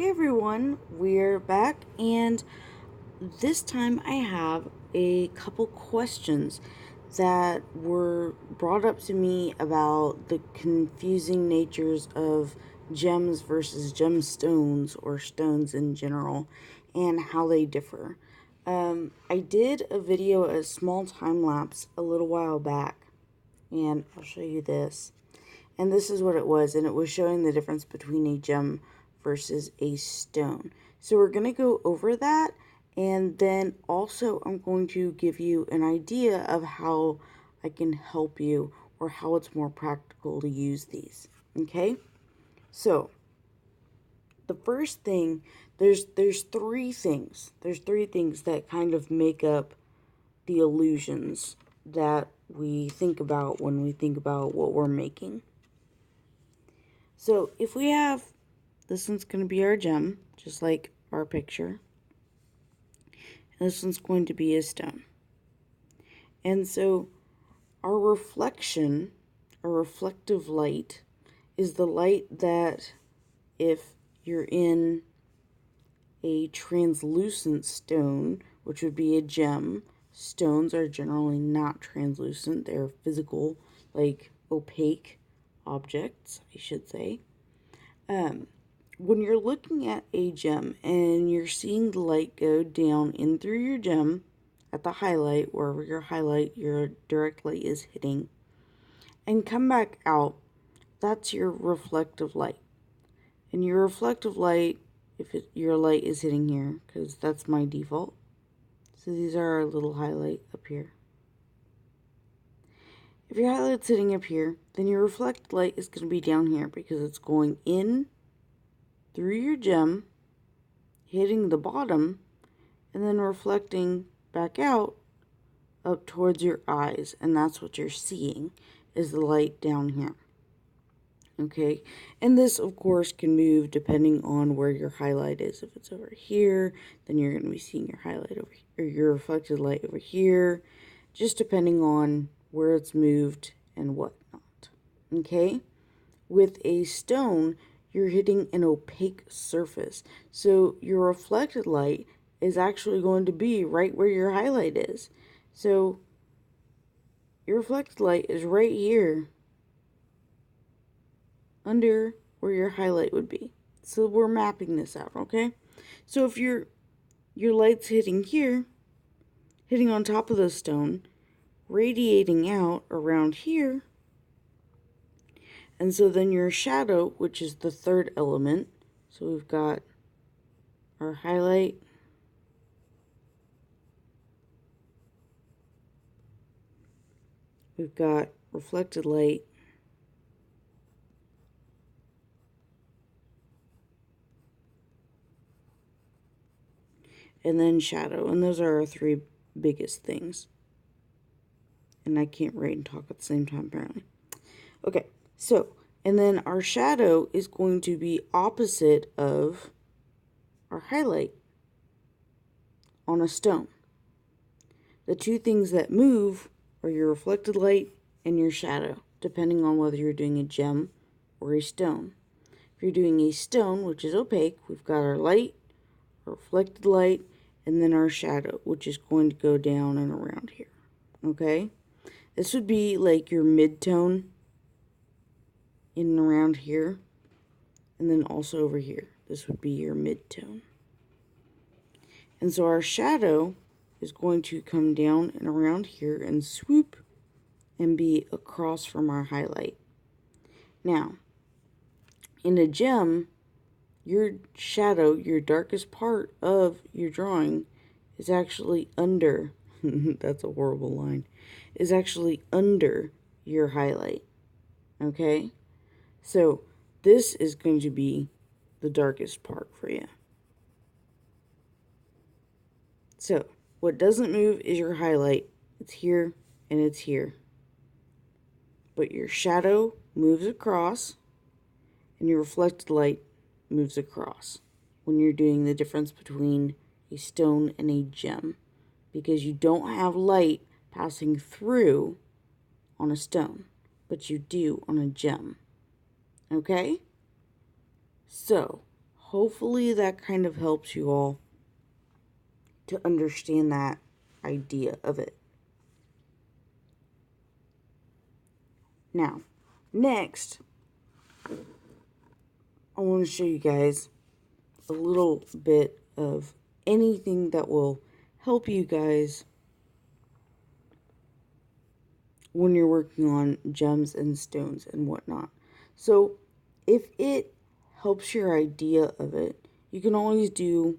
Hey everyone, we're back, and this time I have a couple questions that were brought up to me about the confusing natures of gems versus gemstones, or stones in general, and how they differ. I did a video, a small time lapse, a little while back, and I'll show you this. And this is what it was, and it was showing the difference between a gem versus a stone. So we're going to go over that, and then also I'm going to give you an idea of how I can help you, or how it's more practical to use these. Okay? So, the first thing, there's three things. There's three things that kind of make up the illusions that we think about when we think about what we're making. So if we have, this one's going to be our gem, just like our picture. And this one's going to be a stone. And so our reflection, our reflective light, is the light that if you're in a translucent stone, which would be a gem, stones are generally not translucent. They're physical, like opaque objects, I should say. When you're looking at a gem and you're seeing the light go down in through your gem at the highlight, wherever your direct light is hitting, and come back out, that's your reflective light. And your reflective light, your light is hitting here, because that's my default. So these are our little highlight up here. If your highlight's sitting up here, then your reflected light is going to be down here, because it's going in through your gem, hitting the bottom, and then reflecting back out up towards your eyes. And that's what you're seeing, is the light down here. Okay, and this of course can move depending on where your highlight is. If it's over here, then you're going to be seeing your highlight over here, or your reflected light over here, just depending on where it's moved and whatnot. Okay, with a stone, you're hitting an opaque surface, so your reflected light is actually going to be right where your highlight is. So your reflected light is right here under where your highlight would be. So we're mapping this out, okay? So if your light's hitting here, hitting on top of the stone, radiating out around here, and so then your shadow, which is the third element, so we've got our highlight, we've got reflected light, and then shadow. And those are our three biggest things. And I can't write and talk at the same time, apparently. Okay, so, and then our shadow is going to be opposite of our highlight on a stone. The two things that move are your reflected light and your shadow, depending on whether you're doing a gem or a stone. If you're doing a stone, which is opaque, we've got our light, our reflected light, and then our shadow, which is going to go down and around here. Okay? This would be like your mid-tone in and around here, and then also over here. This would be your mid-tone. And so our shadow is going to come down and around here and swoop and be across from our highlight. Now, in a gem, your shadow, your darkest part of your drawing, is actually under, that's a horrible line, is actually under your highlight. Okay? So, this is going to be the darkest part for you. So, what doesn't move is your highlight. It's here and it's here. But your shadow moves across, and your reflected light moves across when you're doing the difference between a stone and a gem, because you don't have light passing through on a stone, but you do on a gem. Okay? So, hopefully that kind of helps you all to understand that idea of it. Now, next, I want to show you guys a little bit of anything that will help you guys when you're working on gems and stones and whatnot. So, if it helps your idea of it, you can always do,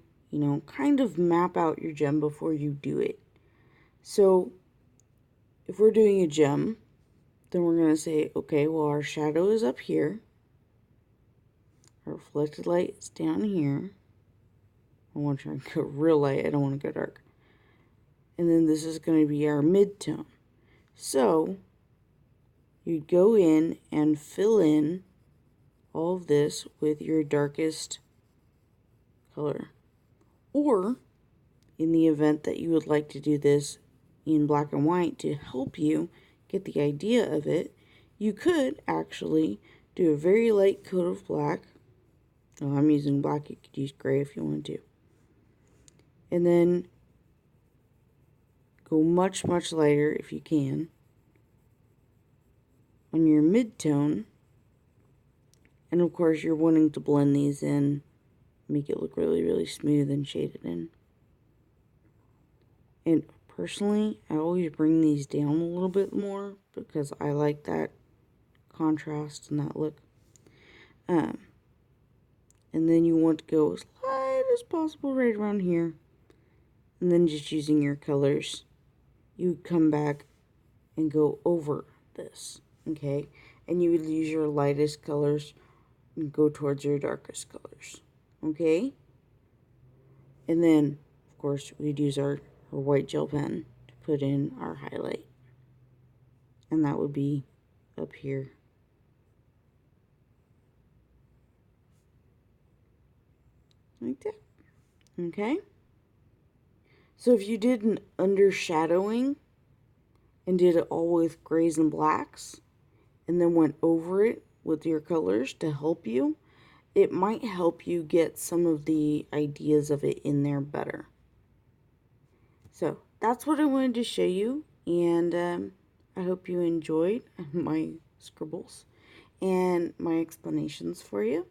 kind of map out your gem before you do it. So, if we're doing a gem, then we're going to say, okay, well, our shadow is up here. Our reflected light is down here. I want to try and go real light. I don't want to go dark. And then this is going to be our mid-tone. So, you'd go in and fill in all of this with your darkest color. Or, in the event that you would like to do this in black and white to help you get the idea of it, you could actually do a very light coat of black. Oh, I'm using black. You could use gray if you want to. And then go much, much lighter if you can on your mid-tone. And of course, you're wanting to blend these in, make it look really, really smooth and shaded in. And personally, I always bring these down a little bit more because I like that contrast and that look. And then you want to go as light as possible right around here. And then just using your colors, you would come back and go over this, okay? And you would use your lightest colors and go towards your darkest colors, okay? And then, of course, we'd use our white gel pen to put in our highlight. And that would be up here. Like that, okay? So if you did an undershadowing and did it all with grays and blacks, and then went over it with your colors to help you, it might help you get some of the ideas of it in there better. So that's what I wanted to show you, and I hope you enjoyed my scribbles and my explanations for you.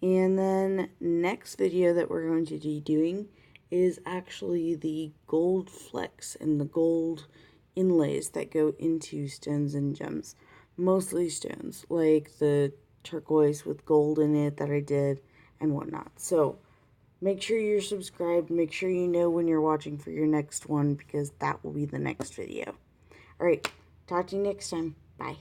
And then next video that we're going to be doing is actually the gold flecks and the gold inlays that go into stones and gems. Mostly stones, like the turquoise with gold in it that I did and whatnot. So make sure you're subscribed. Make sure you know when you're watching for your next one, because that will be the next video. Alright, talk to you next time. Bye.